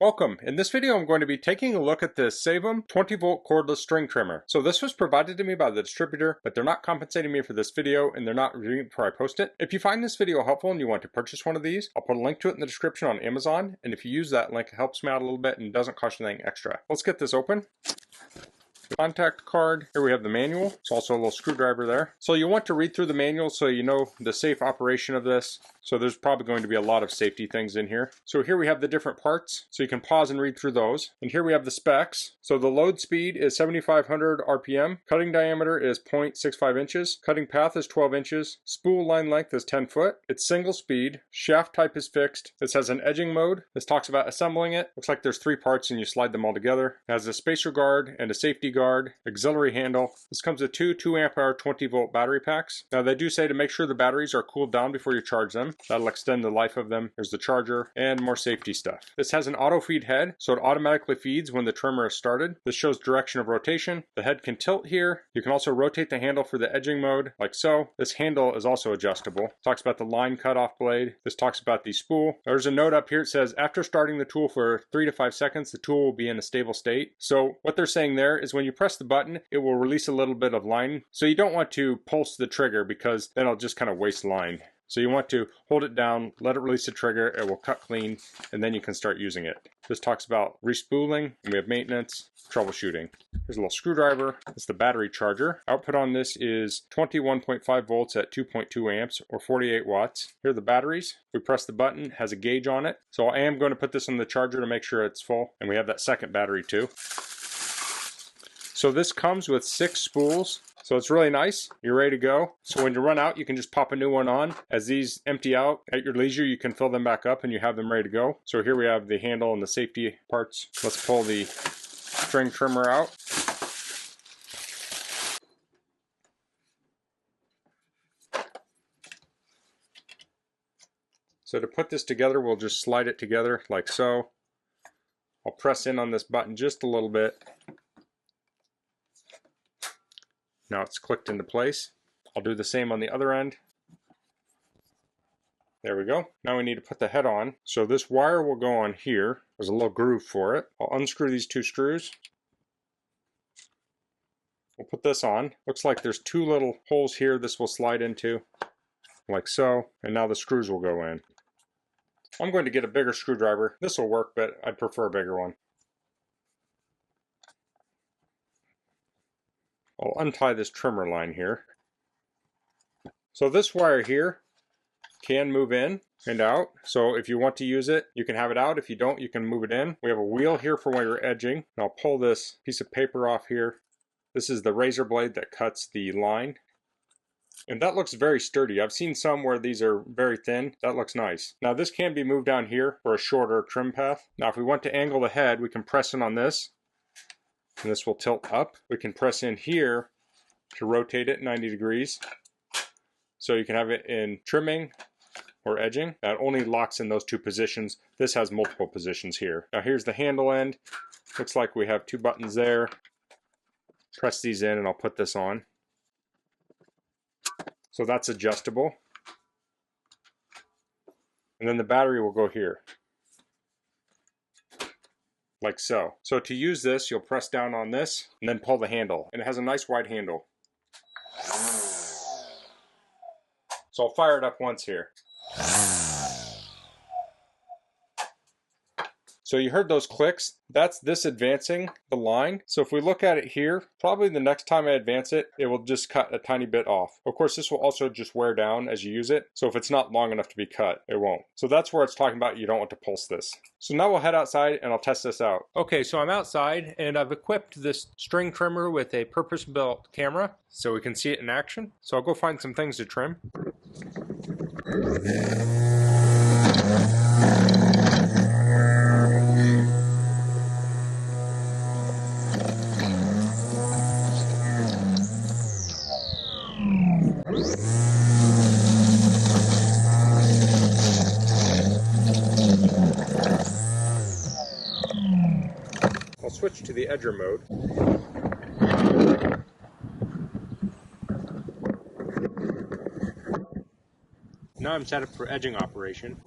Welcome. In this video I'm going to be taking a look at the Seyvum 20V cordless string trimmer. So this was provided to me by the distributor, but they're not compensating me for this video and they're not reviewing it before I post it. If you find this video helpful and you want to purchase one of these, I'll put a link to it in the description on Amazon, and if you use that link it helps me out a little bit and doesn't cost you anything extra. Let's get this open. Contact card. Here we have the manual. It's also a little screwdriver there. So you want to read through the manual so you know the safe operation of this. So there's probably going to be a lot of safety things in here. So here we have the different parts. So you can pause and read through those. And here we have the specs. So the load speed is 7,500 RPM. Cutting diameter is 0.65 inches. Cutting path is 12 inches. Spool line length is 10 foot. It's single speed. Shaft type is fixed. This has an edging mode. This talks about assembling it. Looks like there's 3 parts and you slide them all together. It has a spacer guard and a safety guard, auxiliary handle. This comes with two 2 amp hour 20 volt battery packs. Now they do say to make sure the batteries are cooled down before you charge them. That'll extend the life of them. There's the charger and more safety stuff. This has an auto feed head, so it automatically feeds when the trimmer is started. This shows direction of rotation. The head can tilt here. You can also rotate the handle for the edging mode, like so. This handle is also adjustable. Talks about the line cutoff blade. This talks about the spool. There's a note up here. It says after starting the tool for 3 to 5 seconds, the tool will be in a stable state. So what they're saying there is when you press the button, it will release a little bit of line. So you don't want to pulse the trigger because then it'll just kind of waste line. So you want to hold it down, let it release the trigger, it will cut clean, and then you can start using it. This talks about respooling, and we have maintenance, troubleshooting. Here's a little screwdriver. It's the battery charger. Output on this is 21.5 volts at 2.2 amps or 48 watts. Here are the batteries. We press the button, it has a gauge on it. So I am going to put this on the charger to make sure it's full, and we have that second battery too. So this comes with 6 spools. So it's really nice. You're ready to go. So when you run out, you can just pop a new one on. As these empty out at your leisure, you can fill them back up and you have them ready to go. So here we have the handle and the safety parts. Let's pull the string trimmer out. So to put this together, we'll just slide it together like so. I'll press in on this button just a little bit. Now it's clicked into place. I'll do the same on the other end. There we go. Now we need to put the head on. So this wire will go on here. There's a little groove for it. I'll unscrew these 2 screws. We'll put this on. Looks like there's 2 little holes here this will slide into, like so. And now the screws will go in. I'm going to get a bigger screwdriver. This will work, but I'd prefer a bigger one. I'll untie this trimmer line here. So this wire here can move in and out. So if you want to use it, you can have it out. If you don't, you can move it in. We have a wheel here for when you're edging. And I'll pull this piece of paper off here. This is the razor blade that cuts the line. And that looks very sturdy. I've seen some where these are very thin. That looks nice. Now this can be moved down here for a shorter trim path. Now if we want to angle the head, we can press in on this. And this will tilt up. We can press in here to rotate it 90 degrees. So you can have it in trimming or edging. That only locks in those 2 positions. This has multiple positions here. Now here's the handle end. Looks like we have 2 buttons there. Press these in and I'll put this on. So that's adjustable. And then the battery will go here. Like so. So to use this, you'll press down on this and then pull the handle. And it has a nice wide handle. So I'll fire it up once here. So you heard those clicks. That's this advancing the line. So if we look at it here, probably the next time I advance it, it will just cut a tiny bit off. Of course, this will also just wear down as you use it. So if it's not long enough to be cut, it won't. So that's where it's talking about you don't want to pulse this. So now we'll head outside and I'll test this out. Okay, so I'm outside and I've equipped this string trimmer with a purpose-built camera so we can see it in action. So I'll go find some things to trim. I'll switch to the edger mode. Now I'm set up for edging operation.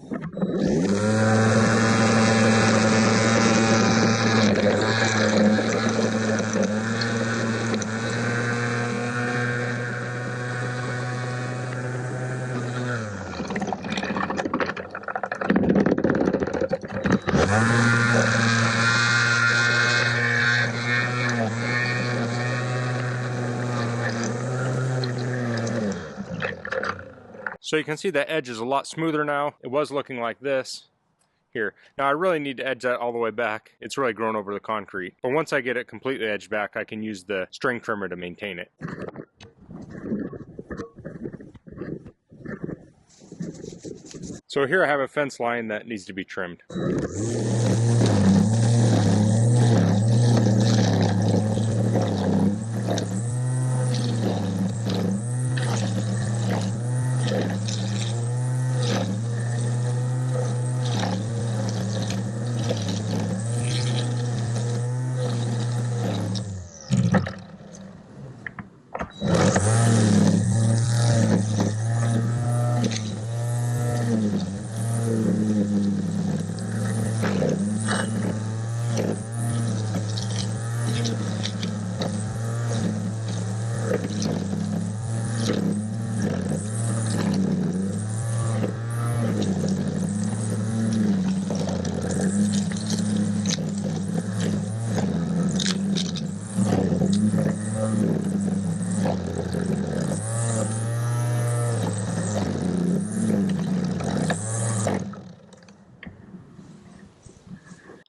So you can see the edge is a lot smoother now. It was looking like this here. Now I really need to edge that all the way back. It's really grown over the concrete. But once I get it completely edged back, I can use the string trimmer to maintain it. So here I have a fence line that needs to be trimmed.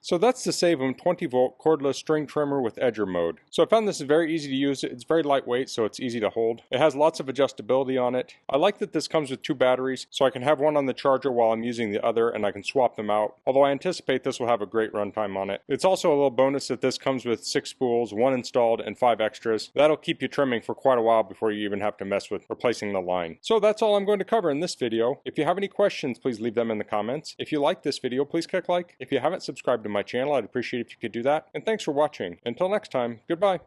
So that's the Seyvum 20V Cordless String Trimmer with Edger mode. So I found this is very easy to use. It's very lightweight, so it's easy to hold. It has lots of adjustability on it. I like that this comes with 2 batteries, so I can have one on the charger while I'm using the other, and I can swap them out. Although I anticipate this will have a great runtime on it. It's also a little bonus that this comes with 6 spools, 1 installed, and 5 extras. That'll keep you trimming for quite a while before you even have to mess with replacing the line. So that's all I'm going to cover in this video. If you have any questions, please leave them in the comments. If you like this video, please click like. If you haven't subscribed to my channel, I'd appreciate if you could do that. And thanks for watching. Until next time, goodbye.